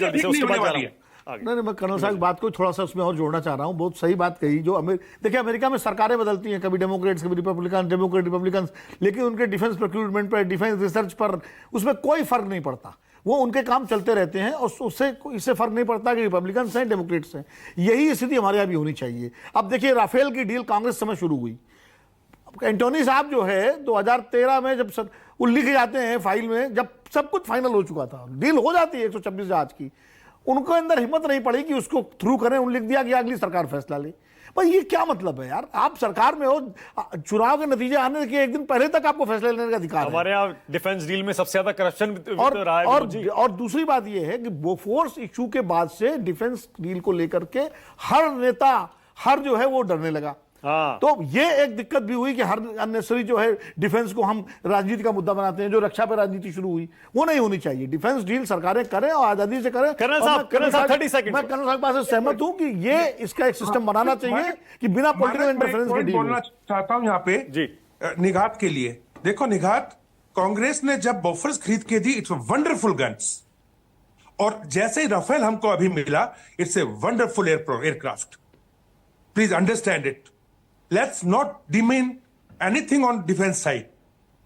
जल्दी से उसके बाद जा रहा हूं। नहीं, मैं कर्नल साहब की बात को थोड़ा सा उसमें और जोड़ना चाह रहा हूं। बहुत सही बात कही। जो देखिए, अमेरिका में सरकारें बदलती हैं, कभी डेमोक्रेट्स, कभी रिपब्लिकन, डेमोक्रेट रिपब्लिकन, लेकिन उनके डिफेंस प्रोक्यूरमेंट पर, डिफेंस रिसर्च पर, उसमें कोई फर्क नहीं पड़ता। वो उनके काम चलते रहते हैं और उससे इससे फर्क नहीं पड़ता कि रिपब्लिकन हैं, डेमोक्रेट्स हैं। यही स्थिति हमारे यहाँ भी होनी चाहिए। अब देखिए, राफेल की डील कांग्रेस समय शुरू हुई। एंटोनी साहब जो है 2013 में जब वो लिख जाते हैं फाइल में, जब सब कुछ फाइनल हो चुका था, डील हो जाती है 126 जहाज की, उनको अंदर हिम्मत नहीं पड़ी कि उसको थ्रू करें। उन्होंने लिख दिया कि अगली सरकार फैसला ले। पर ये क्या मतलब है यार? आप सरकार में हो, चुनाव के नतीजे आने के एक दिन पहले तक आपको फैसला लेने का अधिकार है। हमारे यहाँ डिफेंस डील में सबसे ज्यादा करप्शन रहा है। और दूसरी बात यह है कि बोफोर्स इशू के बाद से डिफेंस डील को लेकर के हर नेता, हर जो है वो डरने लगा। हाँ। तो ये एक दिक्कत भी हुई कि हर अननेसेसरी जो है डिफेंस को हम राजनीति का मुद्दा बनाते हैं। जो रक्षा पर राजनीति शुरू हुई वो नहीं होनी चाहिए। डिफेंस डील सरकारें करें और आजादी से करें। कर्नल साहब 30 सेकंड। मैं कर्नल साहब से सहमत हूं कि ये इसका एक सिस्टम बनाना चाहिए कि बिना पॉलिटिकल इंटरफेरेंस के डील। बोलना चाहता हूं यहाँ पे जी निगात के लिए। देखो निगात, कांग्रेस ने जब बोफर्स खरीद के दी, इट्स वंडरफुल गन्स, और जैसे ही राफेल हमको अभी मिला, it's a wonderful aircraft. Please understand it. Let's not demean anything on defence side.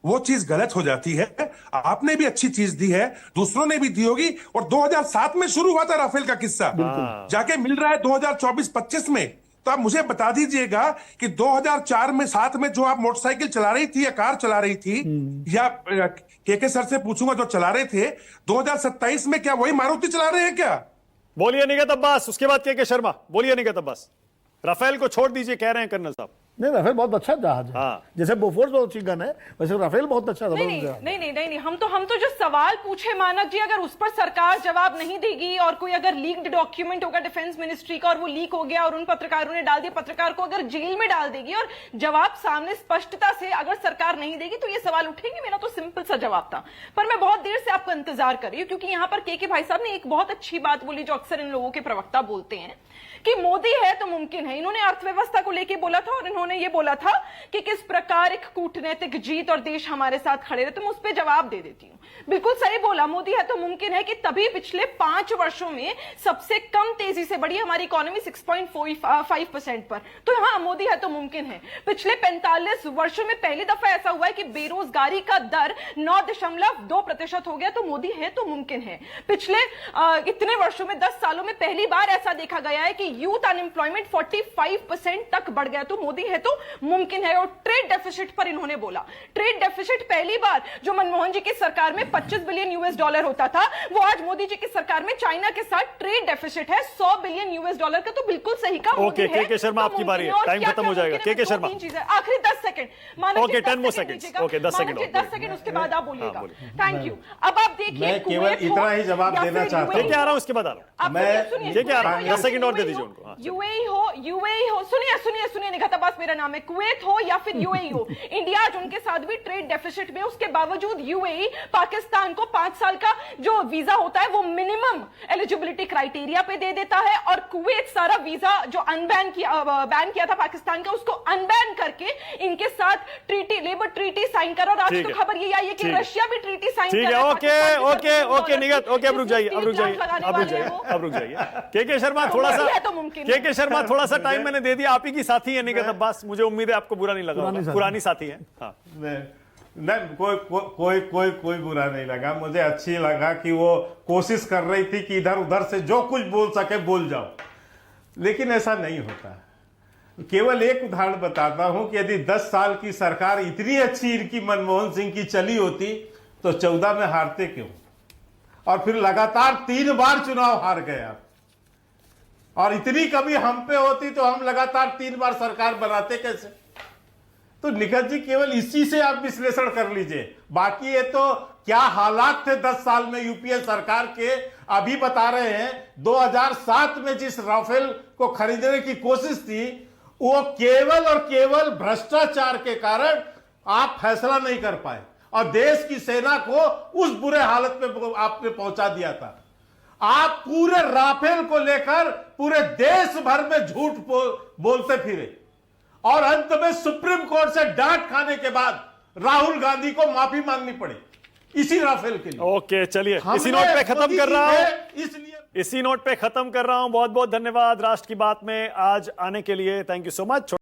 वो चीज गलत हो जाती है। आपने भी अच्छी चीज दी है, दूसरों ने भी दी होगी। और 2007 में शुरू हुआ था राफेल का किस्सा, जाके मिल रहा है 2024-25 में। तो आप मुझे बता दीजिएगा कि 2004 में 7 में जो आप मोटरसाइकिल चला रही थी या कार चला रही थी, या के सर से पूछूंगा जो चला रहे थे, 2027 में क्या वही मारुति चला रहे हैं क्या? बोलिए निगत अब्बास, उसके बाद के शर्मा। बोलिए निगत अब्बास। राफेल को छोड़ दीजिए कह रहे हैं कर्नल साहब। नहीं, राफेल बहुत अच्छा जहाज है। हाँ। जैसे बोफोर्स बहुत अच्छी गन है, वैसे राफेल बहुत अच्छा नहीं नहीं, हम तो जो सवाल पूछे मानक जी, अगर उस पर सरकार जवाब नहीं देगी और कोई अगर लीक्ड डॉक्यूमेंट होगा डिफेंस मिनिस्ट्री का और वो लीक हो गया और उन पत्रकारों ने डाल दिया, पत्रकार को अगर जेल में डाल देगी और जवाब सामने स्पष्टता से अगर सरकार नहीं देगी तो ये सवाल उठेंगे। मेरा तो सिंपल सा जवाब था। पर मैं बहुत देर से आपका इंतजार कर रही हूँ, क्योंकि यहाँ पर के भाई साहब ने एक बहुत अच्छी बात बोली जो अक्सर इन लोगों के प्रवक्ता बोलते हैं कि मोदी है तो मुमकिन है। इन्होंने अर्थव्यवस्था को लेकर बोला था और इन्होंने ये बोला था कि किस प्रकार एक कूटनीतिक जीत और देश हमारे साथ खड़े रहे। तो मैं उस पर जवाब दे देती हूँ। बिल्कुल सही बोला, मोदी है तो मुमकिन है कि तभी पिछले 5 वर्षों में सबसे कम तेजी से बढ़ी हमारी इकोनॉमी 6.5% पर। तो हाँ, मोदी है तो मुमकिन है। पिछले 45 वर्षों में पहली दफा ऐसा हुआ है कि बेरोजगारी का दर 9.2% हो गया। तो मोदी है तो मुमकिन है। पिछले इतने वर्षों में 10 सालों में पहली बार ऐसा देखा गया है कि यूथ अनएम्प्लॉयमेंट 45% तक बढ़ गया। तो मोदी है तो मुमकिन है। और ट्रेड डेफिसिट पर इन्होंने बोला, ट्रेड डेफिसिट पहली बार जो मनमोहन जी की सरकार में $25 बिलियन होता था, वो आज मोदी जी की सरकार में चाइना के साथ ट्रेड डेफिसिट है $100 बिलियन का। तो बिल्कुल सही कहा। ओके, के शर्मा आपकी बारी है, टाइम खत्म हो जाएगा। के शर्मा आखिरी 10 second. Okay, 10 more seconds। Okay, 10 second, उसके बाद आप बोलिएगा। Thank you. अब आप देखिए, मैं केवल इतना ही जवाब देना चाहता हूं। क्या आ रहा हूं, उसके बाद आ रहा हूं। मैं क्या आ रहा हूं, 10 सेकंड और दे दीजिए उनको। यूएई हो, सुनिए निगत अब्बास मेरा नाम है, कुवैत हो या फिर यूएई हो, इंडिया आज उनके साथ भी ट्रेड डेफिसिट में। उसके बावजूद यूएई पाकिस्तान को 5 साल का जो वीजा होता है वो मिनिमम एलिजिबिलिटी क्राइटेरिया पे दे देता है, और कुवैत सारा वीजा जो बैन किया था पाकिस्तान का, उसको अनबैन करके इनके साथ ट्रीटी, लेबर ट्रीटी साइन करा। और आज तो खबर ये आई है कि रशिया भी ट्रीटी साइन कर रहा है। ओके निगत, ओके, अब रुक जाइए। के शर्मा थोड़ा सा टाइम मैंने दे दिया। आप ही की साथी है निगत अब्बास, मुझे उम्मीद है आपको बुरा नहीं लगा। पुरानी साथी है। हाँ। नहीं, कोई बुरा नहीं लगा। मुझे अच्छी लगा कि वो कोशिश कर रही थी कि इधर उधर से जो कुछ बोल सके बोल जाओ, लेकिन ऐसा नहीं होता। केवल एक उदाहरण बताता हूं कि यदि 10 साल की सरकार इतनी अच्छी इनकी मनमोहन सिंह की चली होती तो 14 में हारते क्यों? और फिर लगातार 3 बार चुनाव हार गए आप। और इतनी कमी हम पे होती तो हम लगातार 3 बार सरकार बनाते कैसे? तो निखत जी, केवल इसी से आप विश्लेषण कर लीजिए। बाकी ये तो क्या हालात थे 10 साल में यूपीए सरकार के, अभी बता रहे हैं। 2007 में जिस राफेल को खरीदने की कोशिश थी, वो केवल और केवल भ्रष्टाचार के कारण आप फैसला नहीं कर पाए और देश की सेना को उस बुरे हालत में आपने पहुंचा दिया था। आप पूरे राफेल को लेकर पूरे देश भर में झूठ बोलते फिरे और अंत में सुप्रीम कोर्ट से डांट खाने के बाद राहुल गांधी को माफी मांगनी पड़ी इसी राफेल के लिए। ओके, चलिए इसी नोट पे खत्म कर रहा हूं। इसलिए इसी नोट पे खत्म कर रहा हूं। बहुत बहुत धन्यवाद राष्ट्र की बात में आज आने के लिए। Thank you so much.